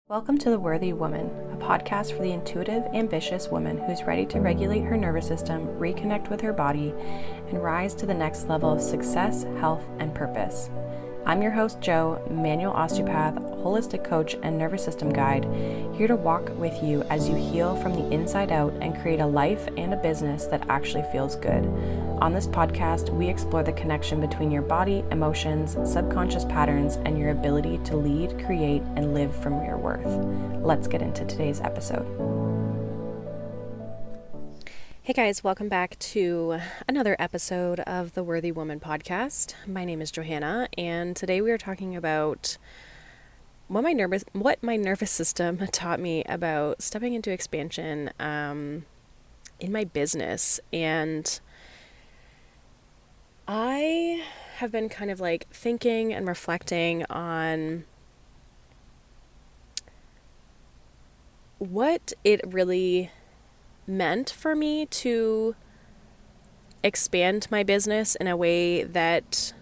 Welcome to The Worthy Woman, a podcast for the intuitive, ambitious woman who's ready to regulate her nervous system, reconnect with her body, and rise to the next level of success, health, and purpose. I'm your host, Jo, manual osteopath, holistic coach, and nervous system guide, here to walk with you as you heal from the inside out and create a life and a business that actually feels good. On this podcast, we explore the connection between your body, emotions, subconscious patterns, and your ability to lead, create, and live from your worth. Let's get into today's episode. Hey guys, welcome back to another episode of the Worthy Woman podcast. My name is Johanna, and today we are talking about what my nervous system taught me about stepping into expansion in my business. And I have been kind of like thinking and reflecting on what it really meant for me to expand my business in a way that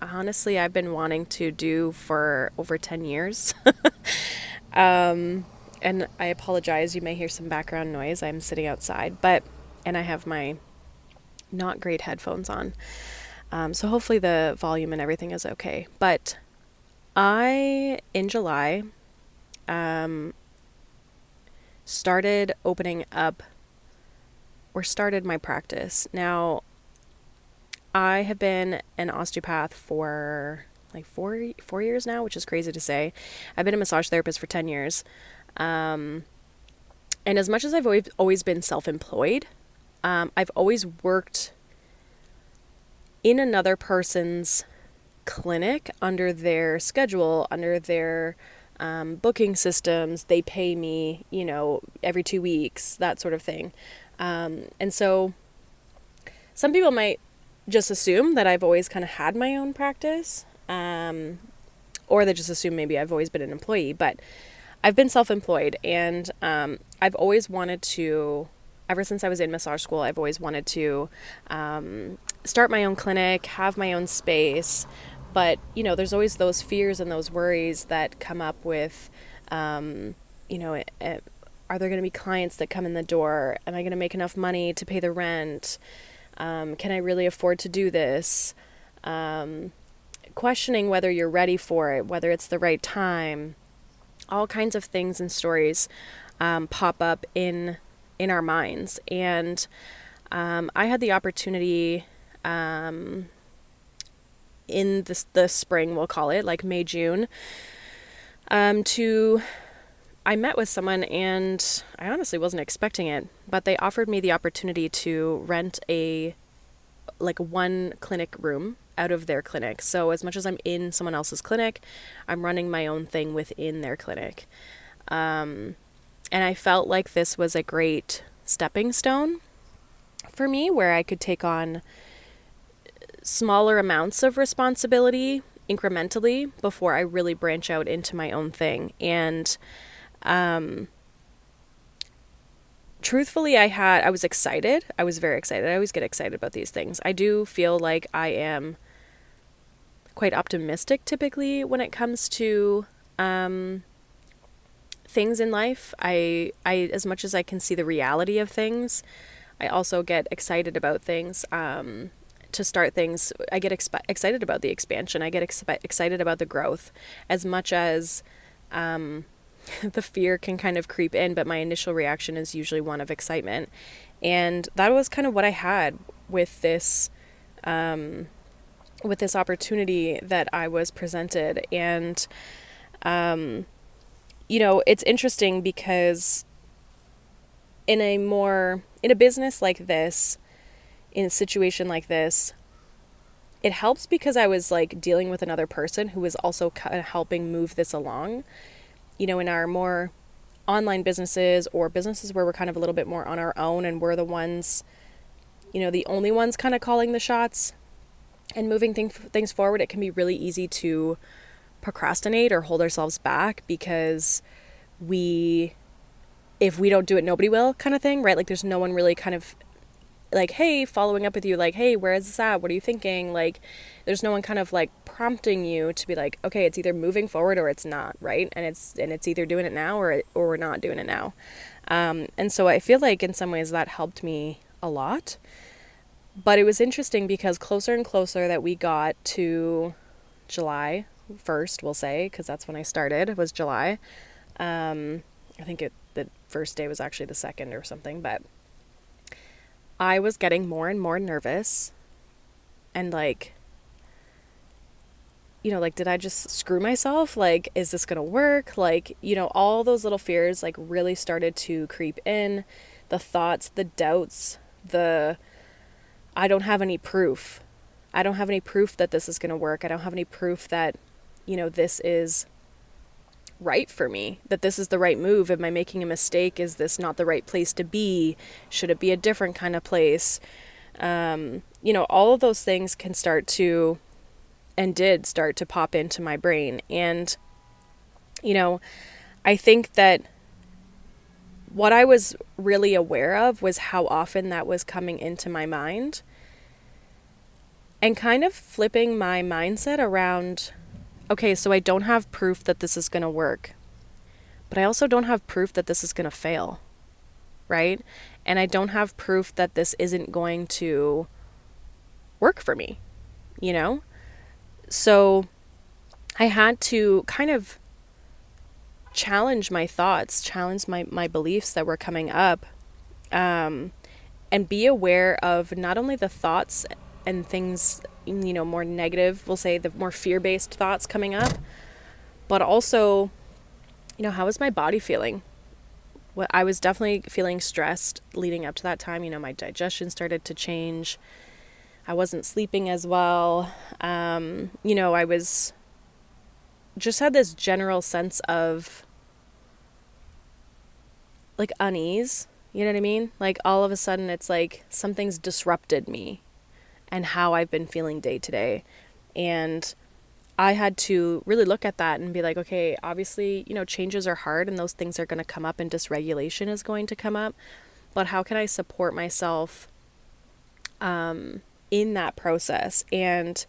honestly I've been wanting to do for over 10 years. And I apologize, you may hear some background noise. I'm sitting outside, and I have my not great headphones on. So hopefully the volume and everything is okay. But in July, started my practice. Now, I have been an osteopath for like four years now, which is crazy to say. I've been a massage therapist for 10 years. And as much as I've always been self-employed, I've always worked in another person's clinic under their schedule, under their booking systems. They pay me, every 2 weeks, that sort of thing. And so some people might just assume that I've always kind of had my own practice, or they just assume maybe I've always been an employee, but I've been self-employed, and I've always wanted to, ever since I was in massage school, I've always wanted to start my own clinic, have my own space. But, there's always those fears and those worries that come up with, are there going to be clients that come in the door? Am I going to make enough money to pay the rent? Can I really afford to do this? Questioning whether you're ready for it, whether it's the right time. All kinds of things and stories pop up in our minds. And I had the opportunity in the spring, we'll call it, like May, June, I met with someone, and I honestly wasn't expecting it, but they offered me the opportunity to rent one clinic room out of their clinic. So as much as I'm in someone else's clinic, I'm running my own thing within their clinic. And I felt like this was a great stepping stone for me, where I could take on smaller amounts of responsibility incrementally before I really branch out into my own thing. And truthfully, I was excited. I was very excited. I always get excited about these things. I do feel like I am quite optimistic typically when it comes to things in life. I as much as I can see the reality of things, I also get excited about things. To start things, I get excited about the expansion. I get excited about the growth, as much as the fear can kind of creep in, but my initial reaction is usually one of excitement. And that was kind of what I had with this opportunity that I was presented. And it's interesting because in a business like this, in a situation like this, it helps because I was like dealing with another person who was also kind of helping move this along. In our more online businesses, or businesses where we're kind of a little bit more on our own and we're the ones, the only ones kind of calling the shots and moving things forward, it can be really easy to procrastinate or hold ourselves back because if we don't do it, nobody will, kind of thing, right? Like there's no one really kind of like, hey, following up with you, like, hey, where is this at? What are you thinking? Like, there's no one kind of like prompting you to be like, okay, it's either moving forward or it's not, right? And it's either doing it now or we're not doing it now. And so I feel like in some ways that helped me a lot. But it was interesting because closer and closer that we got to July 1st, we'll say, because that's when I started, was July. I think the first day was actually the 2nd or something, but I was getting more and more nervous and like, like, did I just screw myself? Like, is this going to work? Like, all those little fears like really started to creep in. The thoughts, the doubts, I don't have any proof. I don't have any proof that this is going to work. I don't have any proof that, this is right for me, that this is the right move. Am I making a mistake? Is this not the right place to be? Should it be a different kind of place? All of those things can start to, and did start to pop into my brain. And, I think that what I was really aware of was how often that was coming into my mind, and kind of flipping my mindset around, okay, so I don't have proof that this is going to work, but I also don't have proof that this is going to fail, right? And I don't have proof that this isn't going to work for me, So I had to kind of challenge my thoughts, challenge my beliefs that were coming up, and be aware of not only the thoughts and things, more negative, we'll say the more fear-based thoughts coming up, but also, how is my body feeling? I was definitely feeling stressed leading up to that time. My digestion started to change. I wasn't sleeping as well. I was just had this general sense of like unease. You know what I mean? Like all of a sudden it's like something's disrupted me and how I've been feeling day to day. And I had to really look at that and be like, okay, obviously, changes are hard and those things are going to come up and dysregulation is going to come up. But how can I support myself in that process? And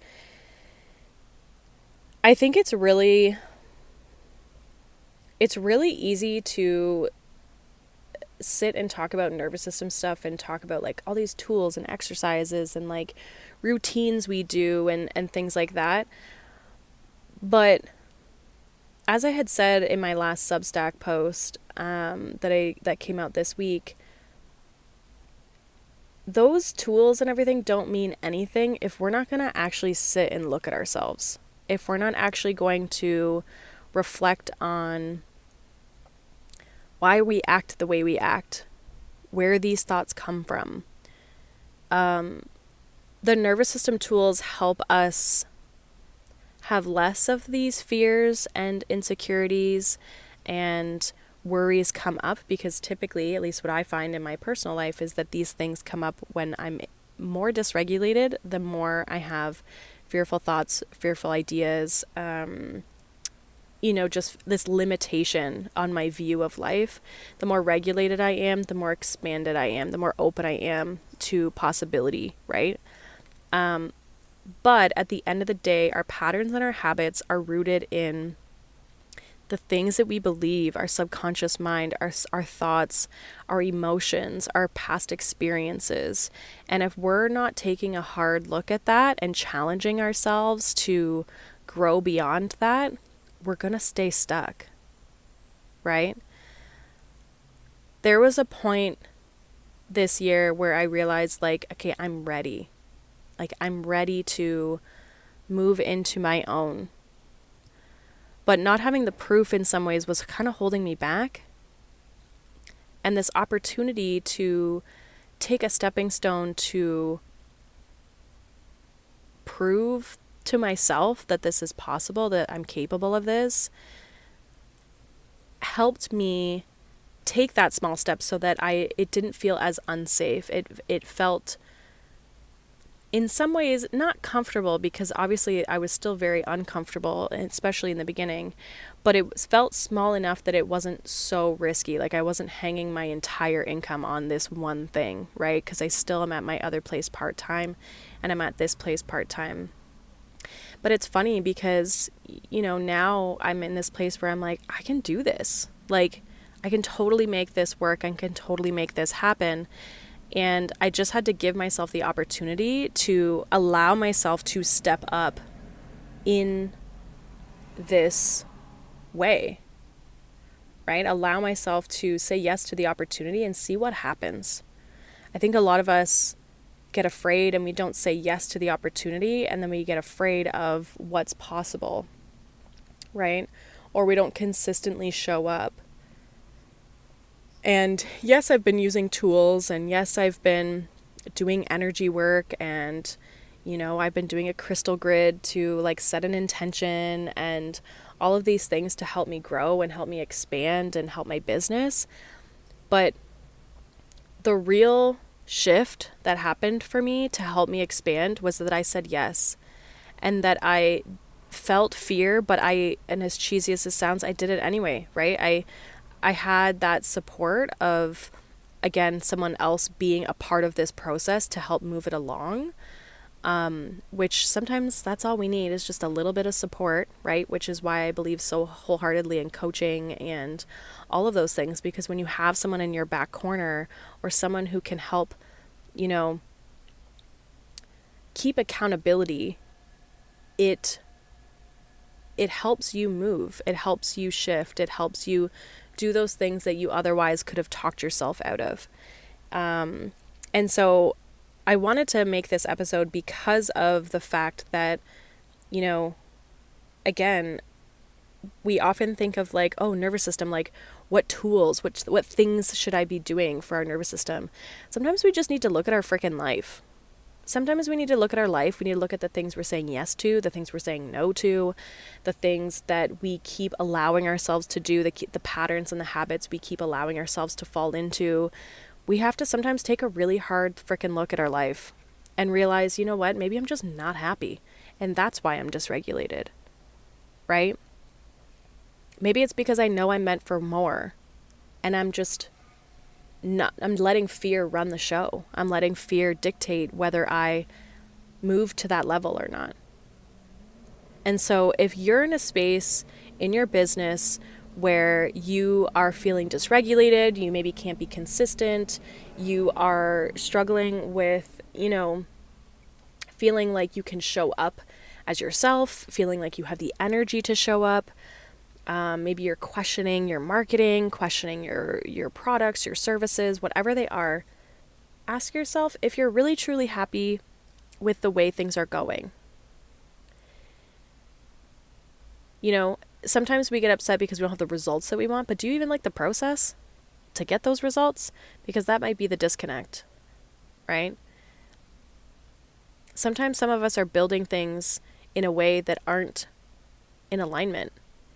I think it's really easy to sit and talk about nervous system stuff and talk about like all these tools and exercises and like routines we do and things like that. But as I had said in my last Substack post that came out this week, those tools and everything don't mean anything if we're not going to actually sit and look at ourselves. If we're not actually going to reflect on why we act the way we act, where these thoughts come from. The nervous system tools help us have less of these fears and insecurities and worries come up, because typically, at least what I find in my personal life, is that these things come up when I'm more dysregulated, the more I have fearful thoughts, fearful ideas, just this limitation on my view of life. The more regulated I am, the more expanded I am, the more open I am to possibility, right? But at the end of the day, our patterns and our habits are rooted in the things that we believe, our subconscious mind, our thoughts, our emotions, our past experiences. And if we're not taking a hard look at that and challenging ourselves to grow beyond that, we're going to stay stuck, right? There was a point this year where I realized like, okay, I'm ready. Like I'm ready to move into my own. But not having the proof in some ways was kind of holding me back. And this opportunity to take a stepping stone to prove to myself that this is possible, that I'm capable of this, helped me take that small step so that it didn't feel as unsafe. It felt in some ways not comfortable, because obviously I was still very uncomfortable, especially in the beginning, but it felt small enough that it wasn't so risky. Like I wasn't hanging my entire income on this one thing, right? Because I still am at my other place part-time and I'm at this place part-time. But it's funny because, now I'm in this place where I'm like, I can do this. Like, I can totally make this work. I can totally make this happen. And I just had to give myself the opportunity to allow myself to step up in this way, right? Allow myself to say yes to the opportunity and see what happens. I think a lot of us get afraid and we don't say yes to the opportunity, and then we get afraid of what's possible, right? Or we don't consistently show up. And yes, I've been using tools, and yes, I've been doing energy work, and I've been doing a crystal grid to like set an intention and all of these things to help me grow and help me expand and help my business. But the real shift that happened for me to help me expand was that I said yes, and that I felt fear, but and as cheesy as it sounds, I did it anyway, right? I had that support of, again, someone else being a part of this process to help move it along, which sometimes that's all we need, is just a little bit of support, right? Which is why I believe so wholeheartedly in coaching and all of those things, because when you have someone in your back corner or someone who can help, keep accountability, it helps you move, it helps you shift, it helps you do those things that you otherwise could have talked yourself out of. And so I wanted to make this episode because of the fact that, again, we often think of like, oh, nervous system, like what tools, what things should I be doing for our nervous system? Sometimes we just need to look at our freaking life. Sometimes we need to look at our life. We need to look at the things we're saying yes to, the things we're saying no to, the things that we keep allowing ourselves to do, the patterns and the habits we keep allowing ourselves to fall into. We have to sometimes take a really hard freaking look at our life and realize, you know what, maybe I'm just not happy. And that's why I'm dysregulated, right? Maybe it's because I know I'm meant for more, and I'm letting fear run the show. I'm letting fear dictate whether I move to that level or not. And so if you're in a space in your business where you are feeling dysregulated, you maybe can't be consistent, you are struggling with, feeling like you can show up as yourself, feeling like you have the energy to show up, maybe you're questioning your marketing, questioning your products, your services, whatever they are, ask yourself if you're really truly happy with the way things are going. Sometimes we get upset because we don't have the results that we want, but do you even like the process to get those results? Because that might be the disconnect, right? Sometimes some of us are building things in a way that aren't in alignment,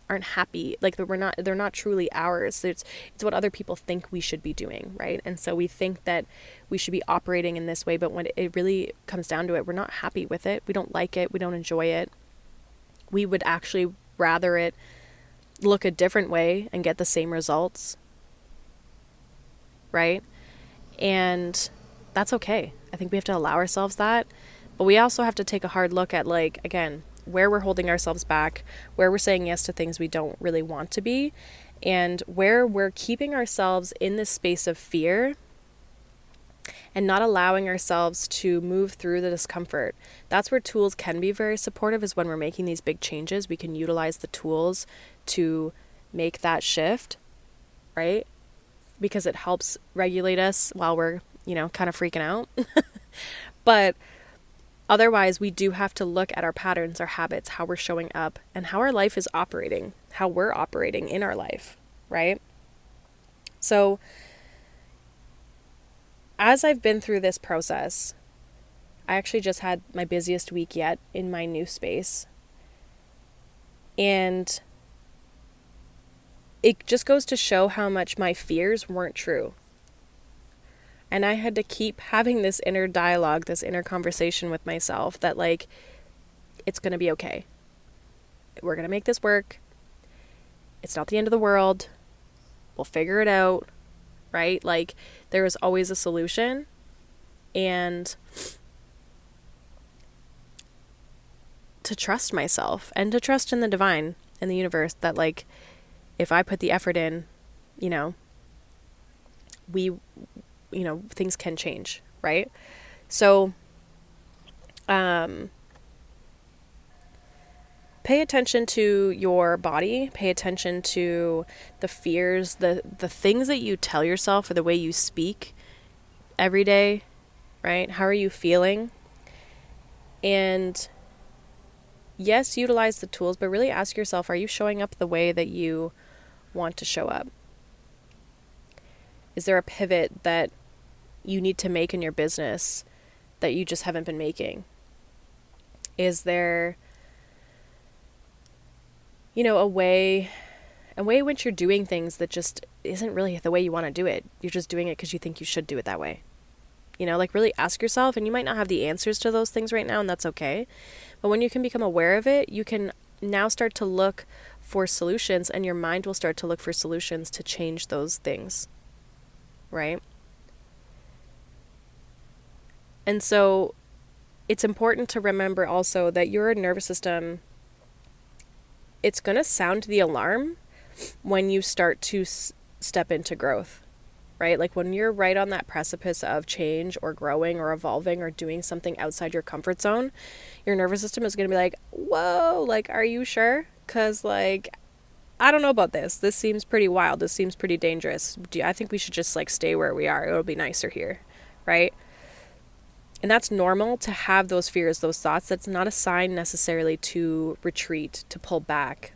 aren't happy, like they're not truly ours. It's what other people think we should be doing, right? And so we think that we should be operating in this way, but when it really comes down to it, we're not happy with it. We don't like it. We don't enjoy it. We would actually rather it look a different way and get the same results, right? And that's okay. I think we have to allow ourselves that, but we also have to take a hard look at, like, again, where we're holding ourselves back, where we're saying yes to things we don't really want to be, and where we're keeping ourselves in this space of fear and not allowing ourselves to move through the discomfort. That's where tools can be very supportive, is when we're making these big changes. We can utilize the tools to make that shift, right? Because it helps regulate us while we're, kind of freaking out. But otherwise, we do have to look at our patterns, our habits, how we're showing up, and how our life is operating, how we're operating in our life, right? So as I've been through this process, I actually just had my busiest week yet in my new space. And it just goes to show how much my fears weren't true, And I had to keep having this inner dialogue, this inner conversation with myself that, like, it's going to be okay. We're going to make this work. It's not the end of the world. We'll figure it out, right? Like, there is always a solution. And to trust myself and to trust in the divine and the universe that, like, if I put the effort in, you know, things can change, right? So, pay attention to your body, pay attention to the fears, the things that you tell yourself, or the way you speak every day, right? How are you feeling? And yes, utilize the tools, but really ask yourself, are you showing up the way that you want to show up? Is there a pivot that you need to make in your business that you just haven't been making? Is there, a way in which you're doing things that just isn't really the way you want to do it? You're just doing it because you think you should do it that way. Like, really ask yourself, and you might not have the answers to those things right now, and that's okay. But when you can become aware of it, you can now start to look for solutions, and your mind will start to look for solutions to change those things, right? And so it's important to remember also that your nervous system, it's going to sound the alarm when you start to step into growth, right? Like, when you're right on that precipice of change or growing or evolving or doing something outside your comfort zone, your nervous system is going to be like, whoa, like, are you sure? Because, like, I don't know about this. This seems pretty wild. This seems pretty dangerous. I think we should just, like, stay where we are. It'll be nicer here, right? And that's normal to have those fears, those thoughts. That's not a sign necessarily to retreat, to pull back,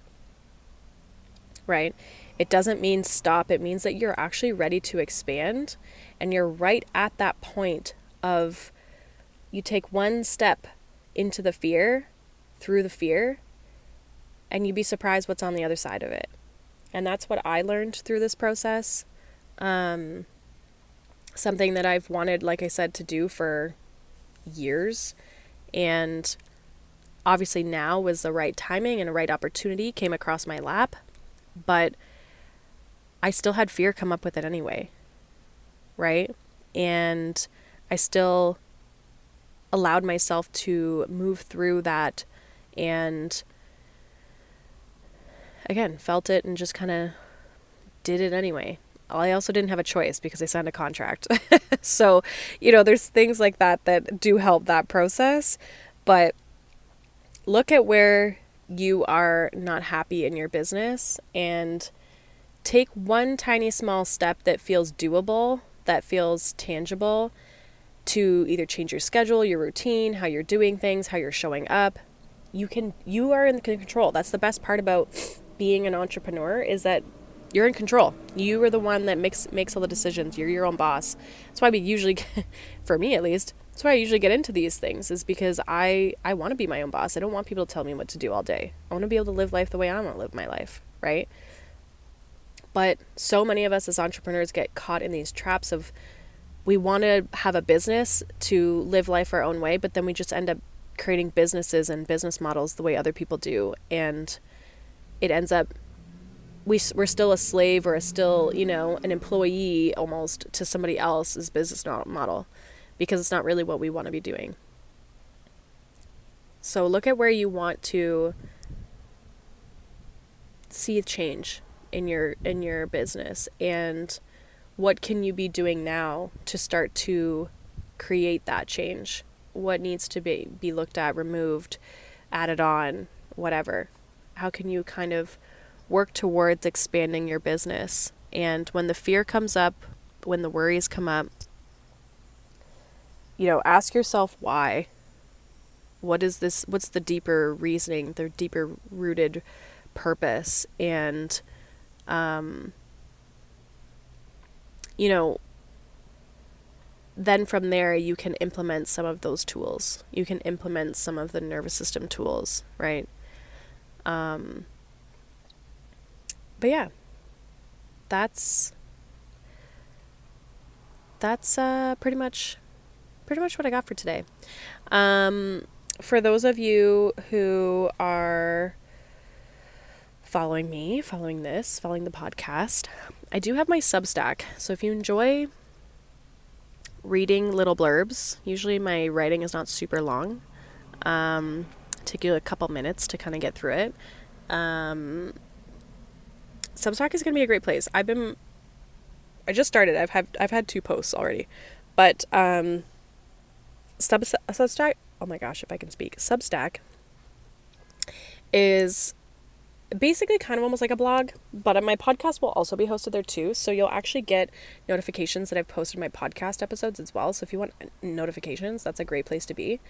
right? It doesn't mean stop. It means that you're actually ready to expand, and you're right at that point of, you take one step into the fear, through the fear, and you'd be surprised what's on the other side of it. And that's what I learned through this process. Something that I've wanted, like I said, to do for years, and obviously now was the right timing and a right opportunity came across my lap, but I still had fear come up with it anyway, right? And I still allowed myself to move through that, and again, felt it and just kind of did it anyway. I also didn't have a choice because I signed a contract. So, there's things like that do help that process. But look at where you are not happy in your business and take one tiny small step that feels doable, that feels tangible, to either change your schedule, your routine, how you're doing things, how you're showing up. You are in control. That's the best part about being an entrepreneur, is that you're in control. You are the one that makes all the decisions. You're your own boss. That's why we usually, for me at least, that's why I usually get into these things, is because I want to be my own boss. I don't want people to tell me what to do all day. I want to be able to live life the way I want to live my life, right? But so many of us as entrepreneurs get caught in these traps of, we want to have a business to live life our own way, but then we just end up creating businesses and business models the way other people do. And it ends up, we're still a slave, or still, an employee almost to somebody else's business model, because it's not really what we want to be doing. So look at where you want to see change in your business, and what can you be doing now to start to create that change? What needs to be looked at, removed, added on, whatever? How can you kind of work towards expanding your business? And when the fear comes up, when the worries come up, ask yourself why. What's the deeper reasoning, the deeper rooted purpose? And then from there you can implement some of those tools. You can implement some of the nervous system tools, right? But yeah, that's that's pretty much what I got for today. For those of you who are following the podcast, I do have my Substack. So if you enjoy reading little blurbs, usually my writing is not super long. Take you a couple minutes to kind of get through it. Substack is going to be a great place. I just started. I've had 2 posts already, but Substack. Oh my gosh, if I can speak. Substack is basically kind of almost like a blog, but my podcast will also be hosted there too. So you'll actually get notifications that I've posted my podcast episodes as well. So if you want notifications, that's a great place to be.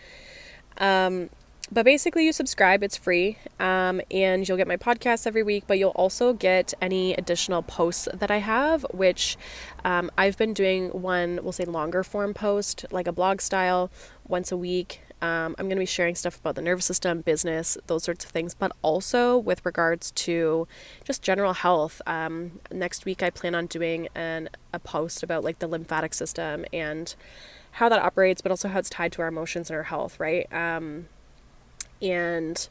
But basically you subscribe, it's free, and you'll get my podcasts every week, but you'll also get any additional posts that I have, which I've been doing one, we'll say longer form post, like a blog style, once a week. I'm going to be sharing stuff about the nervous system, business, those sorts of things, but also with regards to just general health. Next week I plan on doing a post about like the lymphatic system and how that operates, but also how it's tied to our emotions and our health, right? And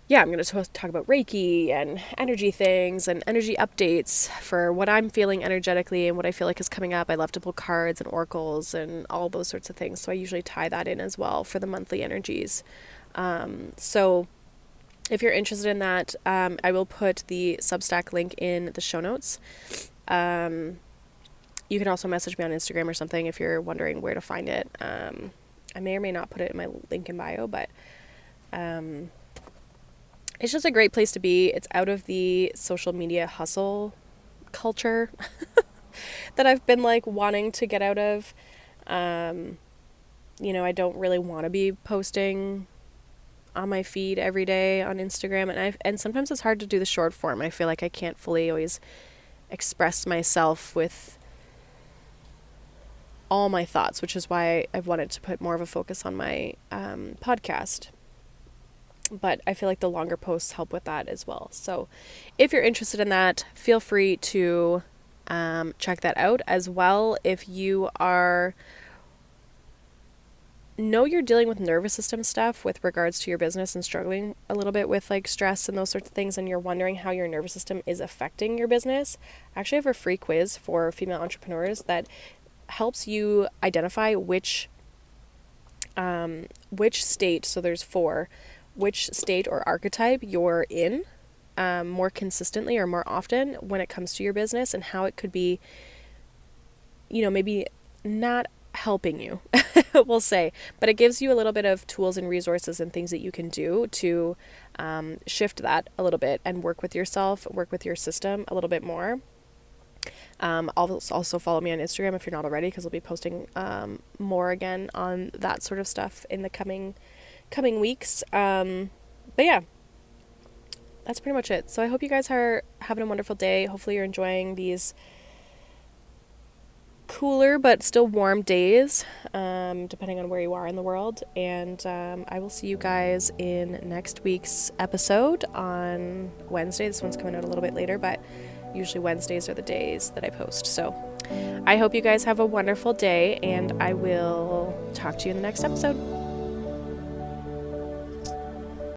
yeah, I'm going to talk about Reiki and energy things and energy updates for what I'm feeling energetically and what I feel like is coming up. I love to pull cards and oracles and all those sorts of things. So I usually tie that in as well for the monthly energies. So if you're interested in that, I will put the Substack link in the show notes. You can also message me on Instagram or something if you're wondering where to find it. I may or may not put it in my link in bio, but it's just a great place to be. It's out of the social media hustle culture that I've been like wanting to get out of. I don't really want to be posting on my feed every day on Instagram, and sometimes it's hard to do the short form. I feel like I can't fully always express myself with all my thoughts, which is why I've wanted to put more of a focus on my podcast. But I feel like the longer posts help with that as well. So if you're interested in that, feel free to check that out as well. If you you're dealing with nervous system stuff with regards to your business and struggling a little bit with like stress and those sorts of things, and you're wondering how your nervous system is affecting your business, I actually have a free quiz for female entrepreneurs that helps you identify which state, so there's 4, which state or archetype you're in more consistently or more often when it comes to your business, and how it could be, maybe not helping you, we'll say, but it gives you a little bit of tools and resources and things that you can do to shift that a little bit and work with yourself, work with your system a little bit more. Also follow me on Instagram if you're not already, because I'll be posting more again on that sort of stuff in the coming weeks. But yeah, that's pretty much it. So I hope you guys are having a wonderful day. Hopefully you're enjoying these cooler but still warm days, depending on where you are in the world. And I will see you guys in next week's episode on Wednesday. This one's coming out a little bit later, but usually Wednesdays are the days that I post. So I hope you guys have a wonderful day, and I will talk to you in the next episode.